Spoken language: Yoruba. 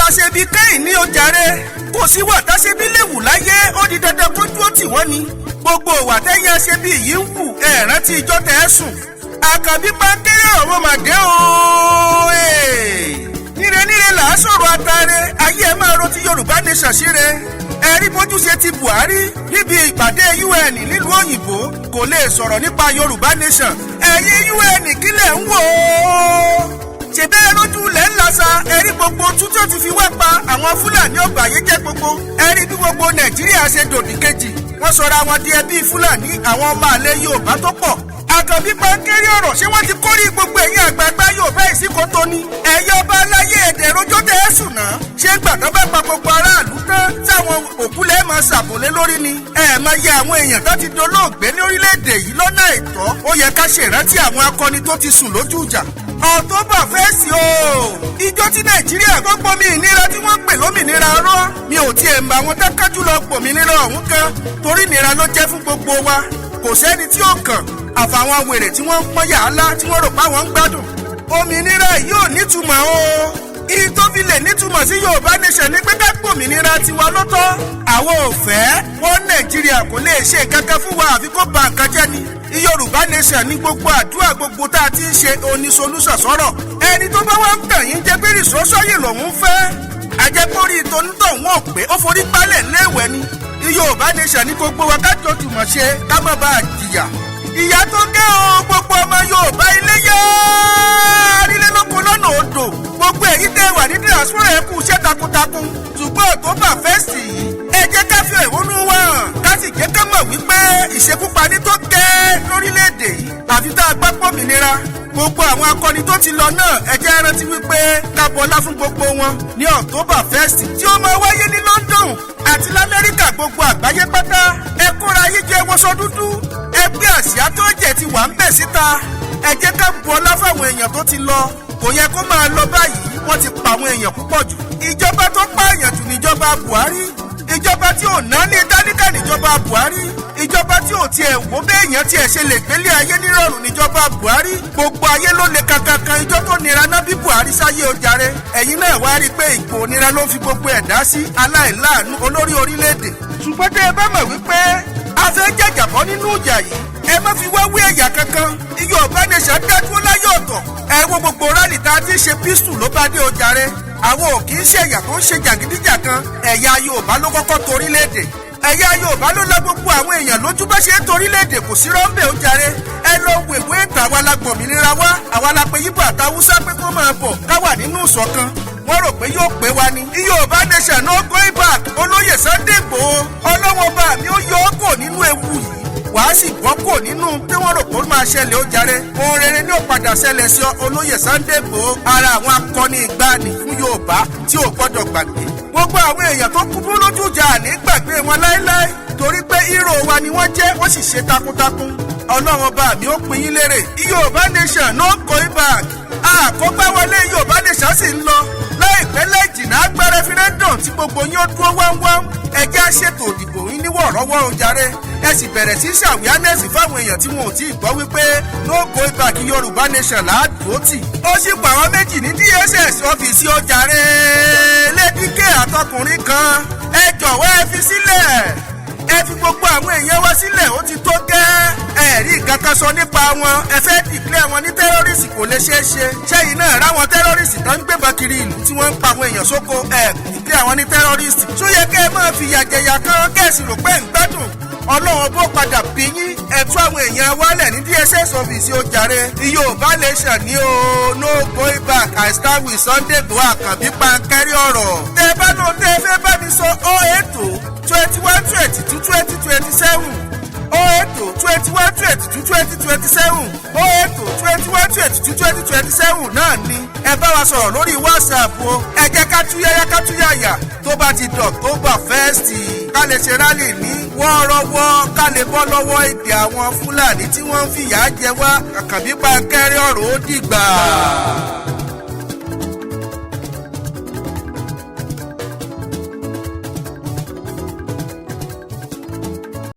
àṣebí kẹ́yìn ní ojàre kò sí wà táṣebí léwu láyé ó di dandan kó dúró tì wọ́n ni gbogbo ìwà tẹ́yìn àṣebí yìí ń wù ẹ̀ rántí ìjọ tẹ́ ẹ sùn àkànbí Pankẹ́rẹ́ ọ̀rọ̀ màdé o níre là á sọ̀rọ̀ àtàrẹ ayé ẹ máa ro ti Yorùbá Nation ṣíre ẹ̀rí bójúṣe ti Buhari níbi ìpàdé UN nílùú òyìnbó kò lè sọ̀rọ̀ nípa Yorùbá Nation ẹ̀yin UN kílẹ̀ ń wò ó ṣèbẹ́ lójú ilẹ̀ ńlá sa ẹ̀rí gbogbo tútù ti fi wá pa àwọn Fúlàní ọgbà yìí jẹ́ gbogbo ẹ̀rí bí gbogbo Nàìjíríà ṣe dòdì kejì wọ́n sọra wọn di ẹbí Fúlàní àwọn ọmọ àlè Yorùbá tó pọ̀ àkànbí Pankẹ́rẹ́ ọ̀rọ̀ ṣé wọ́n ti kórè gbogbo ẹ̀yin àgbààgbà Yorùbá ìsìnkótó ni ẹ̀yẹ ọba aláyé èdè rojọ́ tẹ̀ ẹ́ sùn náà ṣé gbàtọ́ bá pa gbogbo aráàlú tán táwọn òkúlẹ̀ máa ṣàbòlé lórí ni ẹ̀ máa yẹ àwọn èèyàn tó ti dolóògbé ní orílẹ̀-èdè yìí lọ́nà àìtọ́ ó yẹ ká ṣèrántí àwọn akọni tó ti sùn lójú ìjà October 1st o ìjọ tí Nàìjíríà tó gbọ́ mi ìnira tí wọ́n pè lómìnira rọ́ mi ò tiẹ̀ mọ àwọn tó kájú lọ gbòmìnira ọ̀hún kan torí ìnira ló jẹ́ fún gbogbo wa kò sẹ́ni tí ó kàn àfàwọn wèrè tí wọ́n ń pọ́n yàrá tí wọ́n rò páwọn ń gbádùn òmìnira yóò nítumọ̀ o ìyí tó fi lè nítumọ̀ sí Yorùbá Nation ní pé ká gbòmìnira tiwa lọ́tọ̀ àwọn ò fẹ́ wọ́n Nàìjíríà kò lè ṣe kankan fún wa àfi kó ba nǹkan jẹ́ ni Yorùbá Nation ní gbogbo àdúrà gbogbo tá a ti ń ṣe onísolúṣọ̀ sọ̀rọ̀ ẹni tó bá wá ń tàn yín jẹ́ pé ìṣọ́ṣọ́ yìí lòun fẹ́ àjẹpórí tonítọ̀ wọn ò pé ó forí pálẹ̀ léèwẹ̀ ni Yorùbá Nation ní gbogbo wa ká jọ tùmọ̀ ṣe ká má bàa jìyà ìyá tó gé o gbogbo ọmọ Yorùbá ilé yá arílélógún lọ́nà odò gbogbo èyí tẹ́ wà ní diaspora ẹ kú iṣẹ́ takuntakun ṣùgbọ́n October 1st yìí ẹ jẹ́ ká fi ìwúnú wa hàn ká sì jẹ́ ká mọ̀ wípé ìṣekúpani tó gẹ́ lórílẹ̀‐èdè yìí àfi tá a gbọ́ pòmìnira gbogbo àwọn akọni tó ti lọ náà ẹ jẹ́ rántí wípé ká bọlá fún gbogbo wọn ní October 1st tí ó máa wáyé ní London àti lamẹ́ríkà gbogbo àgbáyé pátá ẹ kóra yí jẹ́ wọṣọ dúdú ẹgbẹ́ àsíá tó jẹ́ ti wà ń bẹ̀ síta ẹ jẹ́ ká bọlá fáwọn èèyàn tó ti lọ kò yẹ kó máa lọ báyìí wọ́n ti pa àwọn èèyàn púpọ̀ jù ìjọba tó pààyàn jù níjọba Buhari ìjọba tí ò ná ní dáníkà níjọba Buhari ìjọba tí ò tiẹ̀ wò béèyàn tiẹ̀ ṣe lè gbélé ayé nírọ̀rùn níjọba Buhari gbogbo ayé ló le kankan ìjọ tó nira náà bí Buhari sáyé ojàre ẹ̀yin náà wá rí i pé ipò nira ló fi gbogbo ẹ̀dá sí aláìláàánú olórí orílẹ̀-èdè ṣùgbọ́n tẹ́ ẹ bá mọ̀ wípé a fẹ́ jàjàbọ́ nínú ìjà yìí ẹ má fi wá wé ẹ̀yà kankan Yorùbá Nation dádúró láyé ọ̀tọ̀ ẹ wo gbogbo rálì tá a ti ṣe pístù ló bá dé ojàre àwọn ò kì í ṣe ẹ̀yà tó ń ṣe jàgídíjàgan ẹ̀yà Yorùbá ló kọ́kọ́ torílẹ̀-èdè ẹ̀yà Yorùbá ló la gbogbo àwọn èèyàn lójú bá ṣe torílẹ̀-èdè kò sí rọ́ńbẹ́ ojàre ẹ lọ wèwé ìtàn àwa la gbòmìnira wá àwa la pe Yíbò àtàwùsá pé kó máa bọ̀ ká wà nínú ìṣọ̀kan wọ́n rò pé yóò pé wa ni Yorùbá Nation no going back olóyè Sunday Igboho ọlọ́wọ́n bá mi ó yọ ọ́ kò nínú ewu yìí wàá sì bọ́ kò nínú tí wọ́n rò pé ó máa ṣẹlẹ̀ ó jàre ohun rere ni ó padà ṣẹlẹ̀ sí olóyè Sunday Igboho ara àwọn akọni ìgbàanì fún Yorùbá tí ò gbọ́dọ̀ gbàgbé gbogbo àwọn èèyàn tó kú fún lójú ìjà ní gbàgbé wọn láéláé torí pé hero wa ni wọ́n jẹ́ wọ́n sì ṣe takuntakun ọlọ́run bá mi ó pín yín lérè Yorùbá Nation no going back àkọ́gbá wọlé Yorùbá Nation sì ń lọ láìpẹ́ lẹ́jìnà àgbà referendum tí gbogbo yín ó dúró wámwám ẹjẹ́ àṣètò òdìbò yín ní wọ̀rọ́wọ́ ojàre ẹ sì bẹ̀rẹ̀ sí ṣàwíánẹ́sì fáwọn èèyàn tí wọn ò tí ì gbọ́ wípé no going back Yorùbá Nation làádùó tì ó sì pa àwọn méjì ní DSS ọ́fíìsì ojàre lédíkè àtọkùnrin kan ẹ jọ̀wọ́ ẹ fi sílẹ̀ ẹ fi gbogbo àwọn èèyàn wá sílẹ̀ ó ti tó gẹ́ ẹ̀rí kankan sọ nípa wọn ẹ fẹ́ dìklẹ́ wọn ní tẹ́rọ́rìsì kò lè ṣeé ṣe ṣẹ́yìn náà ráwọn tẹ́rọ́rìsì tó ń gbébọn kiri ìlú tí wọ́n ń pa àwọn èèyàn sóko dìklẹ́ àwọn ní tẹ́rọ́rìsì tó yẹ kẹ́ ẹ máa fi yàjẹ̀yà kan kẹ́ẹ̀sì rò pé ń gbádùn ọlọ́run bó padà bí yín ẹ̀tọ́ àwọn èèyàn wálẹ̀ ní DSS ọ́fíìsì ojàre Yorùbá Nation ní o no going back I stand with Sunday Igboho Àkànbí Pankẹ́rẹ́ ọ̀rọ̀ tẹ́ bá lóun tẹ́ fẹ́ bá mi sọ ọ́ ètò 21-22-2027 21-22-2027 21-22-2027 náà ni ẹ bá wa sọ̀rọ̀ lórí WhatsApp o ẹ jẹ́ ká túyáyá tó bá ti di October 1st ká lè ṣe rálì ní wọ́ọ́rọ́wọ́ ká lè bọ́ lọ́wọ́ èdè àwọn Fúlàní tí wọ́n ń fìyà jẹ wá Àkànbí Pankẹ́rẹ́ ọ̀rọ̀ ó dìgbà.